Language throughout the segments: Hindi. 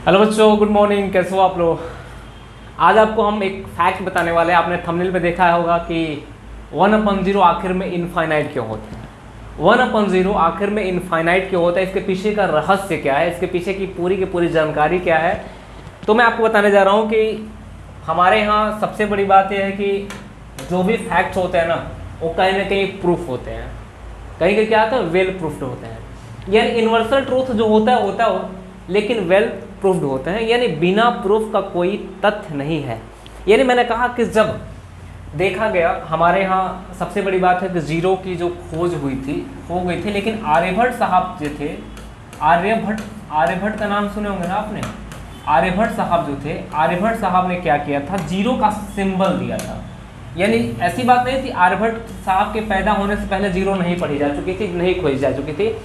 हेलो बच्चों, गुड मॉर्निंग। कैसे हो आप लोग? आज आपको हम एक फैक्ट बताने वाले हैं। आपने थंबनेल पे देखा होगा कि 1/0 आखिर में इनफाइनाइट क्यों होते हैं। 1/0 आखिर में इनफाइनाइट क्यों होता है, इसके पीछे का रहस्य क्या है, इसके पीछे की पूरी जानकारी क्या है, तो मैं आपको बताने जा रहा हूँ कि हमारे यहाँ सबसे बड़ी बात यह है कि जो भी फैक्ट्स होते हैं ना, वो कहीं ना कहीं प्रूफ होते हैं, कहीं कहीं क्या होता है, वेल प्रूफ्ड होते हैं। यानी यूनिवर्सल ट्रूथ जो होता है लेकिन वेल प्रूफ्ड होते हैं, यानी बिना प्रूफ का कोई तथ्य नहीं है। यानी मैंने कहा कि जब देखा गया, हमारे यहाँ सबसे बड़ी बात है कि जीरो की जो खोज हो गई थी, लेकिन आर्यभट्ट साहब जो थे, आर्यभट्ट का नाम सुने होंगे ना आपने। आर्यभट्ट साहब जो थे, आर्यभट्ट साहब ने क्या किया था, जीरो का सिंबल दिया था। यानी ऐसी बात नहीं थी आर्यभट्ट साहब के पैदा होने से पहले जीरो नहीं पढ़ी जा चुकी थी, नहीं खोजी जा चुकी थी।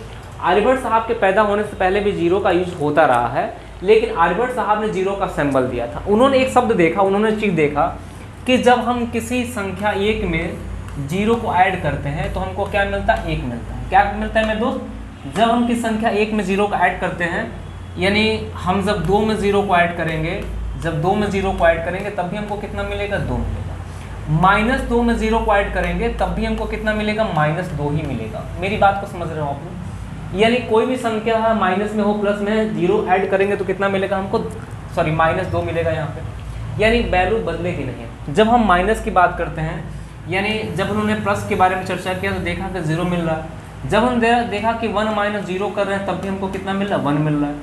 आर्यभट्ट साहब के पैदा होने से पहले भी जीरो का यूज होता रहा है, लेकिन आर्यभट्ट साहब ने जीरो का सिंबल दिया था। उन्होंने एक शब्द देखा, उन्होंने चीज़ देखा कि जब हम किसी संख्या एक में जीरो को ऐड करते हैं तो हमको क्या मिलता है, एक मिलता है। क्या मिलता है मेरे दोस्त? जब हम किसी संख्या एक में जीरो को ऐड करते हैं, यानी हम जब 2 में जीरो को ऐड करेंगे, तब भी हमको कितना मिलेगा, 2 मिलेगा। -2 में जीरो को ऐड करेंगे तब भी हमको कितना मिलेगा, -2 ही मिलेगा। मेरी बात को समझ रहे हो आप लोग? यानी कोई भी संख्या है माइनस में हो प्लस में, जीरो ऐड करेंगे तो कितना मिलेगा हमको, सॉरी -2 मिलेगा यहाँ पे। यानी वैल्यू बदलेगी नहीं। जब हम माइनस की बात करते हैं, यानी जब उन्होंने प्लस के बारे में चर्चा किया तो देखा कि 0 मिल रहा है। जब हम देखा कि 1 - 0 कर रहे हैं तब भी हमको कितना मिल रहा है, 1 मिल रहा है।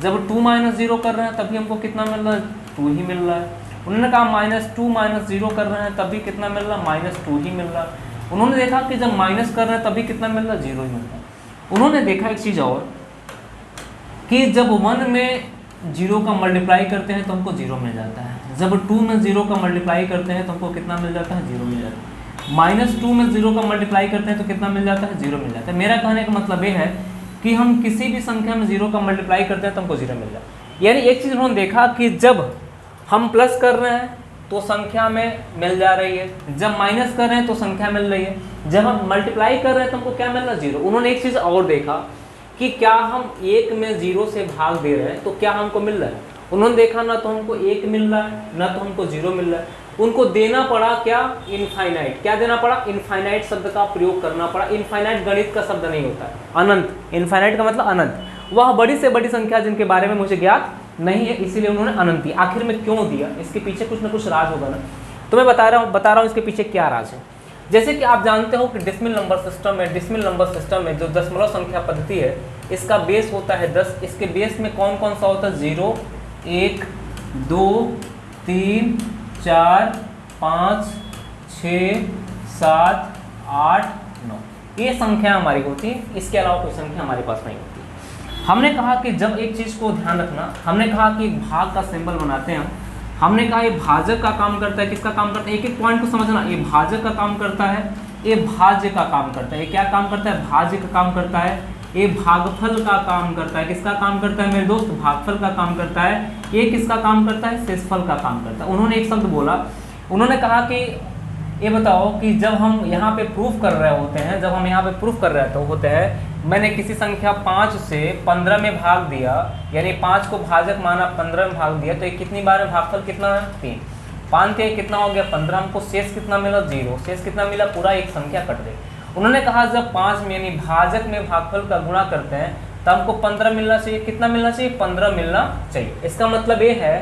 जब 2 - 0 कर रहे हैं तब भी हमको कितना मिल रहा है, 2 ही मिल रहा है। उन्होंने कहा -2 - 0 कर रहे हैं तब भी कितना मिल रहा है, -2 ही मिल रहा है। उन्होंने देखा कि जब माइनस कर रहे हैं तब भी कितना मिल रहा है, 0 ही मिल रहा है। उन्होंने देखा एक चीज़ और कि जब 1 में 0 का मल्टीप्लाई करते हैं तो हमको 0 मिल जाता है। जब 2 में 0 का मल्टीप्लाई करते हैं तो हमको कितना मिल जाता है, 0 मिल जाता है। -2 में 0 का मल्टीप्लाई करते हैं तो कितना मिल जाता है, 0 मिल जाता है। मेरा कहने का मतलब ये है कि हम किसी भी संख्या में 0 का मल्टीप्लाई करते हैं तो हमको 0 मिल जाता है। यानी एक चीज़ उन्होंने देखा कि जब हम प्लस कर रहे हैं तो संख्या में मिल जा रही है, जब माइनस कर रहे हैं तो संख्या मिल रही है, जब हम मल्टीप्लाई कर रहे हैं तो हमको क्या मिल रहा है, 0। उन्होंने एक चीज़ और देखा कि क्या हम 1 में 0 से भाग दे रहे हैं तो क्या हमको मिल रहा है। उन्होंने देखा ना तो हमको 1 मिल रहा है, ना तो हमको 0 मिल रहा है। उनको देना पड़ा क्या, इनफाइनाइट। क्या देना पड़ा, इनफाइनाइट शब्द का प्रयोग करना पड़ा। इनफाइनाइट गणित का शब्द नहीं होता है, अनंत। इनफाइनाइट का मतलब अनंत। वह बड़ी से बड़ी संख्या जिनके बारे में मुझे ज्ञात नहीं है, इसीलिए उन्होंने अनंत दिया। आखिर में क्यों दिया, इसके पीछे कुछ ना कुछ राज होगा ना, तो मैं बता रहा हूँ इसके पीछे क्या राज है। जैसे कि आप जानते हो कि डेसिमल नंबर सिस्टम में जो दशमलव संख्या पद्धति है, इसका बेस होता है 10। इसके बेस में कौन कौन सा होता है, 0, 1, 2, 3, 4, 5, 6, 7, 8, 9 ये संख्या हमारी होती है। इसके अलावा कोई संख्या हमारे पास नहीं होती। हमने कहा कि जब एक चीज़ को ध्यान रखना, हमने कहा कि भाग का सिंबल बनाते हैं। हमने कहा ये भाजक का काम करता है। किसका काम करता है, एक एक पॉइंट को समझना। ये भाजक का काम करता है, ये भाज्य का काम करता है। ये क्या काम करता है, भाज्य का काम करता है। ये भागफल का काम करता है। किसका काम करता है मेरे दोस्त, भागफल का काम करता है। ये किसका काम करता है, शेषफल का काम करता है। उन्होंने एक शब्द बोला, उन्होंने कहा कि ये बताओ कि जब हम यहाँ पे प्रूफ कर रहे होते हैं, मैंने किसी संख्या 5 से 15 में भाग दिया, यानी 5 को भाजक माना, 15 में भाग दिया, तो ये कितनी बार में भागफल कितना है, 3। 5 के कितना हो गया, 15। हमको शेष कितना मिला, 0। शेष कितना मिला, पूरा एक संख्या कट गई। उन्होंने कहा जब 5 में यानी भाजक में भागफल का गुणा करते हैं तो हमको 15 मिलना चाहिए। कितना मिलना चाहिए, 15 मिलना चाहिए। इसका मतलब ये है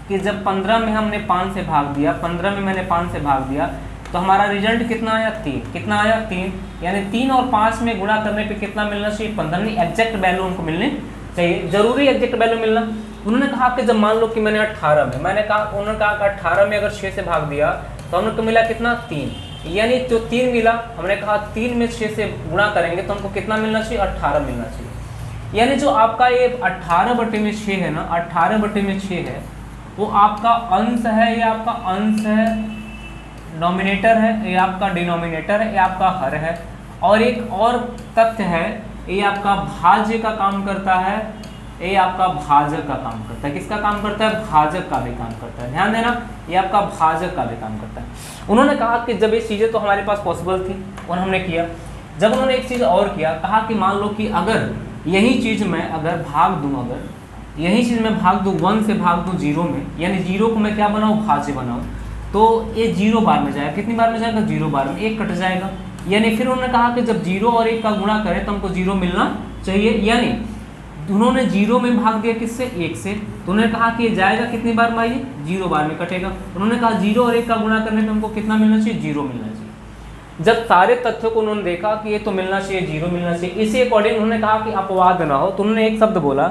कि जब 15 में हमने 5 से भाग दिया, 15 में मैंने 5 से भाग दिया, तो हमारा रिजल्ट कितना आया, 3। कितना आया, 3। यानी 3 और 5 में गुणा करने पे कितना मिलना चाहिए, 15। नहीं, एग्जैक्ट वैल्यू उनको मिलनी चाहिए, जरूरी एग्जैक्ट वैल्यू मिलना। उन्होंने कहा कि जब मान लो कि मैंने 18 में, उन्होंने कहा कि 18 में अगर 6 से भाग दिया तो हमको मिला कितना, 3। यानी जो 3 मिला, हमने कहा 3 में 6 से गुणा करेंगे तो हमको कितना मिलना चाहिए, 18 मिलना चाहिए। यानी जो आपका ये 18/6 है ना, 18/6 है, वो आपका अंश है, या आपका अंश है, नॉमिनेटर है, ये आपका डिनोमिनेटर है, ये आपका हर है। और एक और तथ्य है, ये आपका भाज्य का काम करता है, ये आपका भाजक का काम करता है। किसका काम करता है, भाजक का भी काम करता है। ध्यान देना, ये आपका भाजक का भी काम करता है। उन्होंने कहा कि जब ये चीज़ें तो हमारे पास पॉसिबल थी और हमने किया। जब उन्होंने एक चीज़ और किया, कहा कि मान लो कि अगर यही चीज़ मैं अगर भाग दूँ, अगर यही चीज़ मैं भाग दूँ 1 से भाग दूँ 0 में, यानी 0 को मैं क्या बनाऊँ, भाज्य बनाऊँ, तो ये 0 बार में जाएगा। कितनी बार में जाएगा, 0 बार में, 1 कट जाएगा। यानी फिर उन्होंने कहा कि जब 0 और 1 का गुणा करें तो हमको 0 मिलना चाहिए, यानी उन्होंने 0 में भाग दिया किससे, 1 से, तो उन्होंने कहा कि ये जाएगा कितनी बार में, आइए 0 बार में कटेगा। उन्होंने कहा 0 और 1 का गुणा करने पे हमको कितना मिलना चाहिए, 0 मिलना चाहिए। जब सारे तथ्यों को उन्होंने देखा कि ये तो मिलना चाहिए, 0 मिलना चाहिए, इसी अकॉर्डिंग उन्होंने कहा कि अपवाद ना हो, तो उन्होंने एक शब्द बोला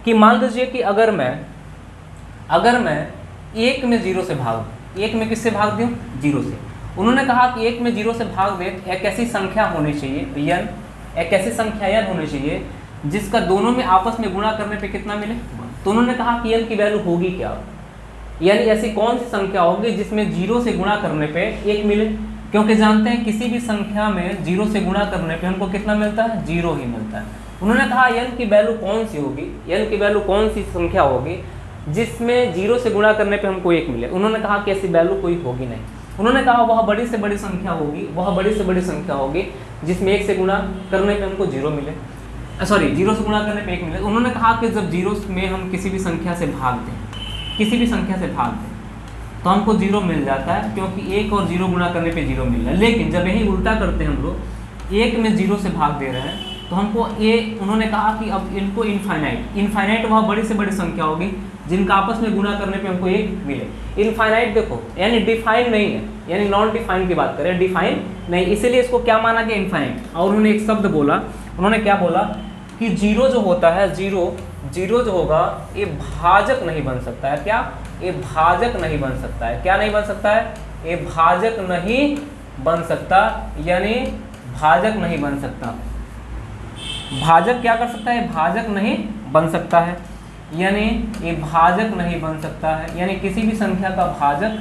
कि मान लीजिए कि अगर मैं 1 में 0 से भाग, 1 में किससे भाग दूँ, 0 से। उन्होंने कहा कि 1 में 0 से भाग दे, एक ऐसी संख्या होनी चाहिए n, एक ऐसी संख्या n होनी चाहिए जिसका दोनों में आपस में गुणा करने पे कितना मिले। तो उन्होंने कहा कि n की वैल्यू होगी क्या, यानी ऐसी कौन सी संख्या होगी जिसमें 0 से गुणा करने पे 1 मिले, क्योंकि जानते हैं किसी भी संख्या में 0 से गुणा करने पे हमको कितना मिलता है, 0 ही मिलता है। उन्होंने कहा n की वैल्यू कौन सी होगी, n की वैल्यू कौन सी संख्या होगी जिसमें 0 से गुणा करने पे हमको 1 मिले। उन्होंने कहा कि ऐसी वैल्यू कोई होगी नहीं। उन्होंने कहा वह बड़ी से बड़ी संख्या होगी, वह बड़ी से बड़ी संख्या होगी जिसमें 1 से गुणा करने पे हमको 0 मिले, 0 से गुणा करने पे 1 मिले। उन्होंने कहा कि जब 0 में हम किसी भी संख्या से भाग दें, किसी भी संख्या से भाग दें तो हमको 0 मिल जाता है, क्योंकि 1 और 0 गुणा करने पे 0 मिल रहा है। लेकिन जब यही उल्टा करते हैं हम लोग, 1 में 0 से भाग दे रहे हैं तो हमको उन्होंने कहा कि अब इनको इनफाइनाइट वह बड़ी से बड़ी संख्या होगी जिनका आपस में गुणा करने पे हमको 1 मिले। इनफाइनाइट देखो यानी डिफाइन नहीं है, यानी नॉन डिफाइन की बात करें, डिफाइन नहीं, इसीलिए इसको क्या माना गया, इनफाइनाइट। और उन्होंने एक शब्द बोला, उन्होंने क्या बोला कि 0 जो होता है, 0 जो होगा ये भाजक नहीं बन सकता है। क्या, ये भाजक नहीं बन सकता है। क्या नहीं बन सकता है, ये भाजक नहीं बन सकता, यानी भाजक नहीं बन सकता। भाजक क्या कर सकता है, भाजक नहीं बन सकता है, यानी ये भाजक नहीं बन सकता है, यानी किसी भी संख्या का भाजक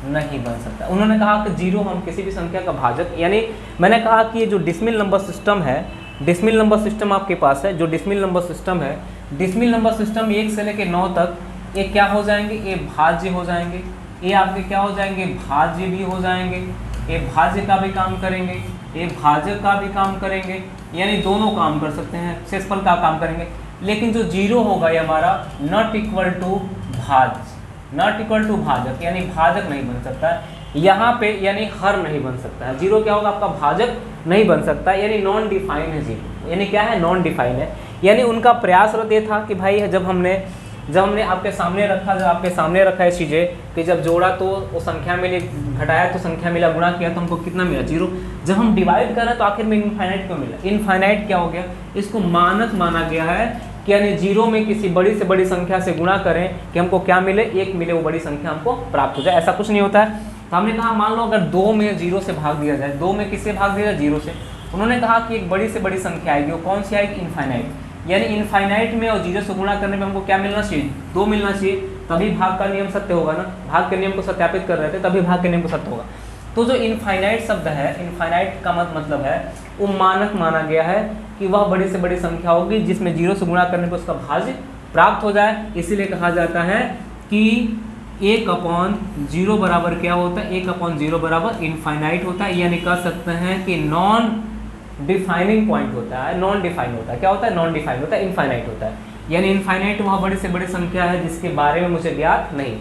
नहीं बन सकता। उन्होंने कहा कि 0 हम किसी भी संख्या का भाजक, यानी मैंने कहा कि ये जो डिसमिल नंबर सिस्टम है, डिसमिल नंबर सिस्टम आपके पास है, जो डिसमिल नंबर सिस्टम है, डिसमिल नंबर सिस्टम 1 से लेकर 9 तक ये क्या हो जाएंगे, ये भाज्य हो जाएंगे, ये आपके क्या हो जाएंगे, भाज्य भी हो जाएंगे, ये भाज्य का भी काम करेंगे, ये भाजक का भी काम करेंगे, यानी दोनों काम कर सकते हैं, शेषफल का काम करेंगे। लेकिन जो 0 होगा ये हमारा नॉट इक्वल टू भाज्य, नॉट इक्वल टू भाजक, यानी भाजक नहीं बन सकता है यहाँ पे, यानी हर नहीं बन सकता है। 0 क्या होगा, आपका भाजक नहीं बन सकता, यानी नॉन डिफाइन है 0, यानी क्या है, नॉन डिफाइन है। यानी उनका प्रयासरत ये था कि भाई जब हमने आपके सामने रखा, जब आपके सामने रखा है चीज़ें कि जब जोड़ा तो वो संख्या मिली, घटाया तो संख्या मिला, गुणा किया तो हमको कितना मिला, 0। जब हम डिवाइड कर रहे हैं तो आखिर में इनफाइनाइट क्यों मिला, इनफाइनाइट क्या हो गया, इसको मानक माना गया है कि यानी 0 में किसी बड़ी से बड़ी संख्या से गुणा करें कि हमको क्या मिले, 1 मिले, वो बड़ी संख्या हमको प्राप्त हो जाए, ऐसा कुछ नहीं होता है। तो हमने कहा मान लो अगर 2 में 0 से भाग दिया जाए, 2 में किससे भाग दिया जाए, 0 से। उन्होंने कहा कि एक बड़ी से बड़ी संख्या आएगी, वो कौन सी आएगी, इनफाइनाइट, यानी इनफाइनाइट में और 0 से गुणा करने पे हमको क्या मिलना चाहिए, 2 मिलना चाहिए, तभी भाग का नियम सत्य होगा ना। भाग के नियम को सत्यापित कर रहे थे, तभी भाग के नियम को सत्य होगा। तो जो इनफाइनाइट शब्द है, इनफाइनाइट का मतलब है वो मानक माना गया है कि वह बड़ी से बड़ी संख्या होगी जिसमें 0 से गुणा करने पर उसका भाज्य प्राप्त हो जाए। इसीलिए कहा जाता है कि 1/0 बराबर क्या होता है, 1/0 बराबर इनफाइनाइट होता है, यानी कह सकते हैं कि नॉन डिफाइनिंग पॉइंट होता है, नॉन डिफाइन होता है। क्या होता है, नॉन डिफाइन होता है, इनफाइनाइट होता है, यानी इनफाइनाइट वह बड़ी से बड़ी संख्या है जिसके बारे में मुझे ज्ञात नहीं।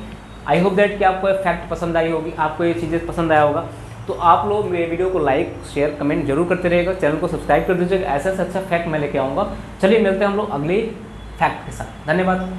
आई होप दैट कि आपको ये फैक्ट पसंद आई होगी, आपको ये चीज़ें पसंद आया होगा। तो आप लोग मेरे वीडियो को लाइक शेयर कमेंट जरूर करते रहिएगा, चैनल को सब्सक्राइब कर दीजिएगा, ऐसा से अच्छा फैक्ट मैं लेके आऊँगा। चलिए मिलते हैं हम लोग अगले फैक्ट के साथ, धन्यवाद।